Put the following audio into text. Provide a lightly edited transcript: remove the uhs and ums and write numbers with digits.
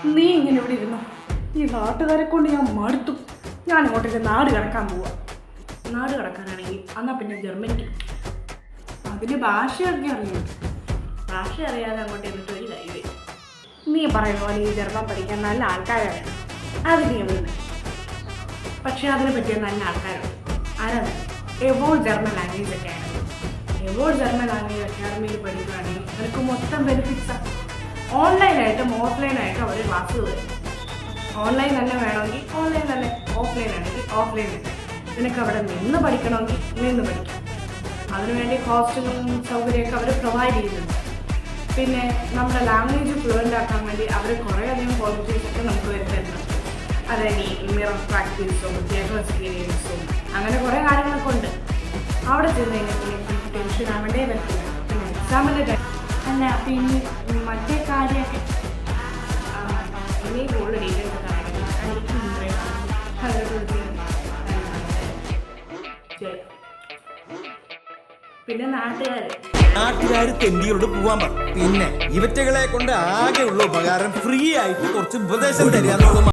നീ ഇങ്ങനെ ഇവിടെ ഇരുന്നു. ഈ നാട്ടുകാരെ കൊണ്ട് ഞാൻ മടുത്തു. ഞാൻ അങ്ങോട്ടേക്ക് നാട് കിടക്കാൻ പോവാ. നാട് കിടക്കാനാണെങ്കിൽ എന്നാൽ പിന്നെ ജർമ്മനിക്ക്. അതിന് ഭാഷയൊക്കെ അറിയാം. ഭാഷ അറിയാതെ അങ്ങോട്ട് എന്നിട്ട് ഒരു കാര്യമില്ല. നീ പറയുന്ന പോലെ ഈ ജർമ്മൻ പഠിക്കാൻ നല്ല ആൾക്കാരെ വേണം. അത് നീ എവിടെ. പക്ഷെ അതിനെ പറ്റിയ നല്ല ആൾക്കാരുണ്ട്. ആരാണ്? Evolved German language academy. Evolved German language അക്കാഡമിയിൽ പഠിക്കുകയാണെങ്കിൽ നിനക്ക് മൊത്തം ബെനിഫിറ്റ്സാണ്. ഓൺലൈനായിട്ടും ഓഫ്ലൈനായിട്ടും അവർ ക്ലാസ് വരും. ഓൺലൈൻ തന്നെ വേണമെങ്കിൽ ഓൺലൈൻ തന്നെ, ഓഫ്ലൈൻ ആണെങ്കിൽ ഓഫ്ലൈൻ തന്നെ. നിനക്ക് അവിടെ നിന്ന് പഠിക്കണമെങ്കിൽ നിന്ന് പഠിക്കാം. അതിനുവേണ്ടി ഹോസ്റ്റലും സൗകര്യമൊക്കെ അവർ പ്രൊവൈഡ് ചെയ്യുന്നുണ്ട്. പിന്നെ നമ്മുടെ ലാംഗ്വേജ് ഫ്ലുവൻ്റ് ആക്കാൻ വേണ്ടി അവർ കുറേയധികം ക്വാളിറ്റീസൊക്കെ നമുക്ക് വരുന്നുണ്ട്. അതായത് മിറർ പ്രാക്ടീസും തിയേറ്റർ എക്സ്പീരിയൻസും അങ്ങനെ കുറേ കാര്യങ്ങളൊക്കെ ഉണ്ട്. അവിടെ ചെന്ന് കഴിഞ്ഞാൽ ടെൻഷൻ ആവേണ്ടേ പറ്റില്ല. പിന്നെ എക്സാമിൻ്റെ ടൈം അല്ല, പിന്നെ മറ്റേ കാര്യമൊക്കെ ഇനി കൂടുതൽ ഡീറ്റെയിൽസ് ഒക്കെ ആണെങ്കിൽ പിന്നെ നാട്ടുകാര് തെണ്ടിയോട് പോവാൻ പറഞ്ഞു. പിന്നെ ഇവറ്റകളെ കൊണ്ട് ആകെയുള്ള ഉപകാരം ഫ്രീ ആയിട്ട് കുറച്ച് ഉപദേശം തരിക.